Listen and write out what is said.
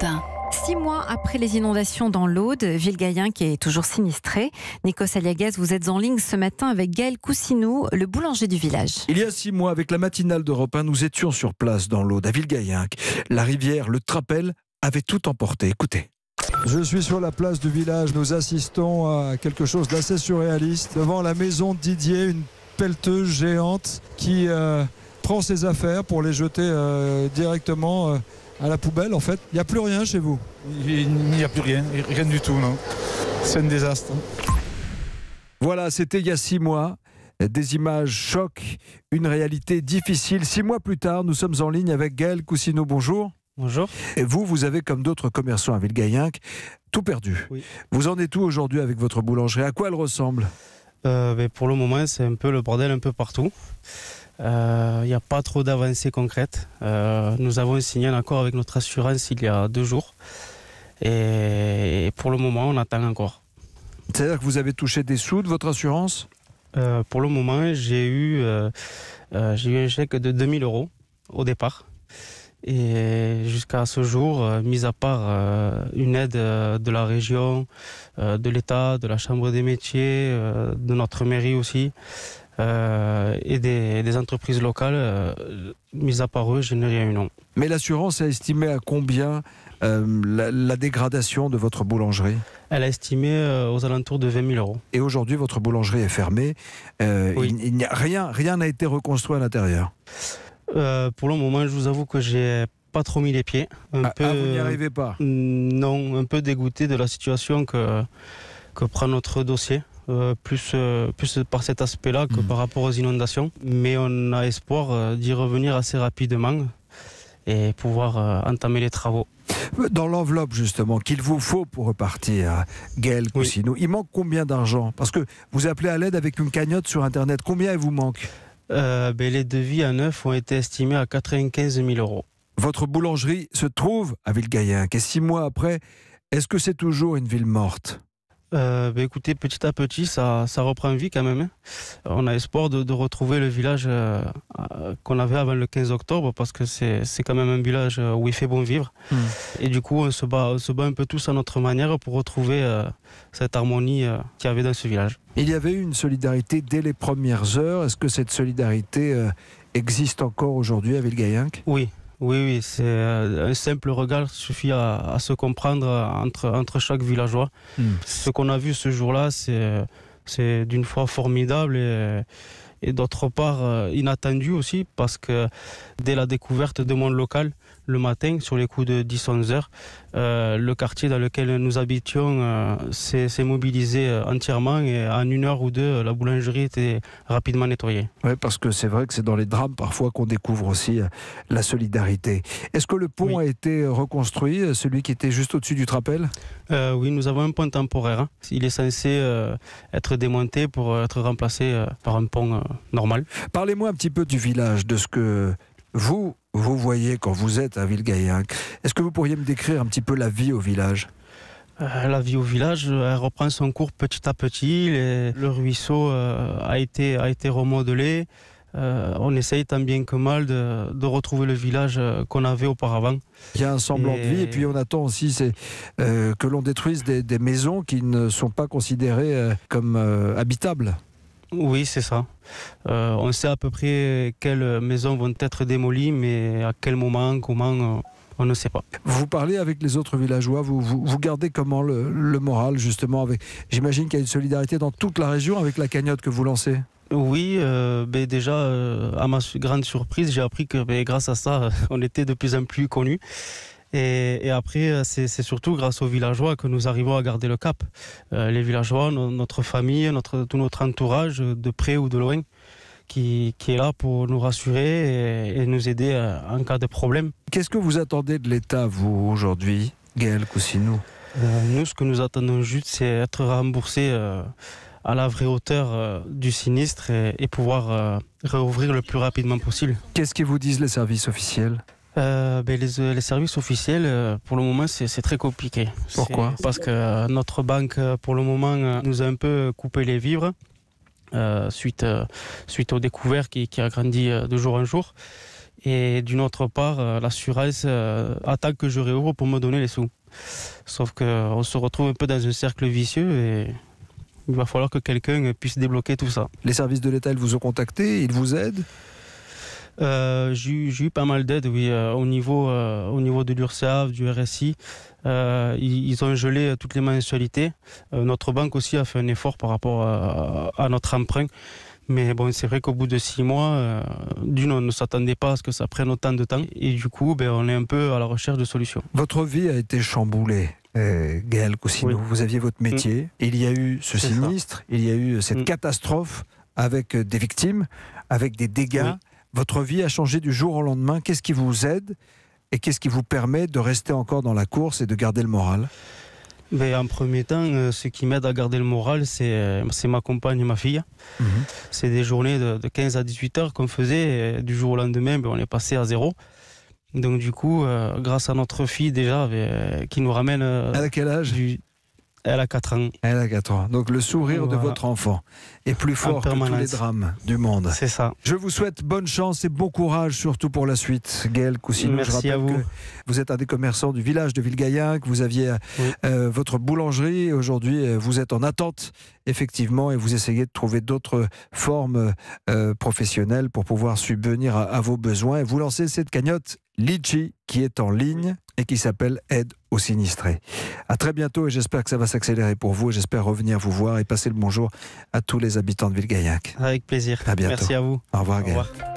Europe 1. 6 mois après les inondations dans l'Aude, Villegayenc qui est toujours sinistré. Nikos Aliagas, vous êtes en ligne ce matin avec Gaël Cousineau, le boulanger du village. Il y a 6 mois, avec la matinale d'Europe 1, nous étions sur place dans l'Aude, à Villegayenc. La rivière, le Trapel, avait tout emporté. Écoutez. Je suis sur la place du village. Nous assistons à quelque chose d'assez surréaliste. Devant la maison de Didier, une pelleteuse géante qui prend ses affaires pour les jeter directement à la poubelle. En fait, il n'y a plus rien chez vous. Il n'y a plus rien, rien du tout, non. C'est un désastre. Voilà, c'était il y a 6 mois. Des images chocs, une réalité difficile. 6 mois plus tard, nous sommes en ligne avec Gaël Cousineau. Bonjour. Bonjour. Et vous avez, comme d'autres commerçants à Villegayenc, tout perdu. Oui. Vous en êtes où aujourd'hui avec votre boulangerie? À quoi elle ressemble? Pour le moment, c'est un peu le bordel un peu partout. Il n'y a pas trop d'avancées concrètes. Nous avons signé un accord avec notre assurance il y a 2 jours. Et pour le moment, on attend encore. C'est-à-dire que vous avez touché des sous de votre assurance? Pour le moment, j'ai eu un chèque de 2000 € au départ. Et jusqu'à ce jour, mis à part une aide de la région, de l'État, de la Chambre des métiers, de notre mairie aussi, et des entreprises locales, mis à part eux, je n'ai rien eu, non. Mais l'assurance a estimé à combien la dégradation de votre boulangerie? Elle a estimé aux alentours de 20 000 €. Et aujourd'hui, votre boulangerie est fermée. Oui. Il n'y a rien n'a été reconstruit à l'intérieur. Pour le moment, je vous avoue que j'ai pas trop mis les pieds. Vous n'y arrivez pas? Non, un peu dégoûté de la situation que prend notre dossier. Plus par cet aspect-là que par rapport aux inondations. Mais on a espoir d'y revenir assez rapidement et pouvoir entamer les travaux. Dans l'enveloppe, justement, qu'il vous faut pour repartir, Gaël Cousineau, il manque combien d'argent? Parce que vous appelez à l'aide avec une cagnotte sur Internet. Combien il vous manque? Les devis à neuf ont été estimés à 95 000 €. Votre boulangerie se trouve à Villegayenc. Et 6 mois après, est-ce que c'est toujours une ville morte? Écoutez, petit à petit, ça reprend vie quand même. On a espoir de retrouver le village qu'on avait avant le 15 octobre, parce que c'est quand même un village où il fait bon vivre. Et du coup, on se bat un peu tous à notre manière pour retrouver cette harmonie qu'il y avait dans ce village. Il y avait eu une solidarité dès les premières heures. Est-ce que cette solidarité existe encore aujourd'hui à Villegayenc? Oui, c'est un simple regard suffit à se comprendre entre chaque villageois. Ce qu'on a vu ce jour-là, c'est d'une fois formidable et d'autre part inattendu aussi, parce que dès la découverte de mon local, le matin, sur les coups de 10-11 heures, le quartier dans lequel nous habitions s'est mobilisé entièrement, et en 1 heure ou 2, la boulangerie était rapidement nettoyée. Oui, parce que c'est vrai que c'est dans les drames parfois qu'on découvre aussi la solidarité. Est-ce que le pont a été reconstruit, celui qui était juste au-dessus du Trapel? Oui, nous avons un pont temporaire. Il est censé être démonté pour être remplacé par un pont normal. Parlez-moi un petit peu du village, de ce que vous voyez quand vous êtes à Villegayenc. Est-ce que vous pourriez me décrire un petit peu la vie au village? La vie au village, elle reprend son cours petit à petit. Le ruisseau a été remodelé. On essaye tant bien que mal de retrouver le village qu'on avait auparavant. Il y a un semblant de vie, et puis on attend aussi que l'on détruise des maisons qui ne sont pas considérées comme habitables. Oui, c'est ça. On sait à peu près quelles maisons vont être démolies, mais à quel moment, comment, on ne sait pas. Vous parlez avec les autres villageois, vous gardez comment le moral, justement, j'imagine qu'il y a une solidarité dans toute la région avec la cagnotte que vous lancez? Oui, déjà, à ma grande surprise, j'ai appris que grâce à ça, on était de plus en plus connus. Et après, c'est surtout grâce aux villageois que nous arrivons à garder le cap. Les villageois, notre famille, tout notre entourage, de près ou de loin, qui est là pour nous rassurer et nous aider en cas de problème. Qu'est-ce que vous attendez de l'État, vous, aujourd'hui, Gaël Cousineau? Nous, ce que nous attendons juste, c'est être remboursés à la vraie hauteur du sinistre et pouvoir réouvrir le plus rapidement possible. Qu'est-ce qu'ils vous disent les services officiels? Les services officiels, pour le moment, c'est très compliqué. Pourquoi? Parce que notre banque, pour le moment, nous a un peu coupé les vivres suite aux découvertes qui a grandi de jour en jour. Et d'une autre part, l'assurance attend que je réouvre pour me donner les sous. Sauf qu'on se retrouve un peu dans un cercle vicieux et il va falloir que quelqu'un puisse débloquer tout ça. Les services de l'État, ils vous ont contacté, ils vous aident? J'ai eu pas mal d'aide, oui, au niveau de l'URSSAF, du RSI. Ils ont gelé toutes les mensualités. Notre banque aussi a fait un effort par rapport à notre emprunt. Mais bon, c'est vrai qu'au bout de 6 mois, on ne s'attendait pas à ce que ça prenne autant de temps. Et du coup, on est un peu à la recherche de solutions. Votre vie a été chamboulée, Gaël Cousineau. Oui. Vous aviez votre métier. Il y a eu ce sinistre, il y a eu cette catastrophe avec des victimes, avec des dégâts. Oui. Votre vie a changé du jour au lendemain. Qu'est-ce qui vous aide et qu'est-ce qui vous permet de rester encore dans la course et de garder le moral? En premier temps, ce qui m'aide à garder le moral, c'est ma compagne et ma fille. C'est des journées de 15 à 18 heures qu'on faisait. Et du jour au lendemain, on est passé à 0. Donc du coup, grâce à notre fille déjà, qui nous ramène... Elle a quel âge? Elle a 4 ans. Elle a 4 ans. Donc le sourire de votre enfant est plus fort que tous les drames du monde. C'est ça. Je vous souhaite bonne chance et bon courage, surtout pour la suite. Gaël Cousineau, merci à vous. Que vous êtes un des commerçants du village de Villegayenc, que vous aviez votre boulangerie. Aujourd'hui, vous êtes en attente, effectivement, et vous essayez de trouver d'autres formes professionnelles pour pouvoir subvenir à vos besoins. Et vous lancez cette cagnotte Litchi qui est en ligne et qui s'appelle Aide aux sinistrés. À très bientôt et j'espère que ça va s'accélérer pour vous. J'espère revenir vous voir et passer le bonjour à tous les habitants de Villegayenc. Avec plaisir. À bientôt. Merci à vous. Au revoir, Gaël. Au revoir.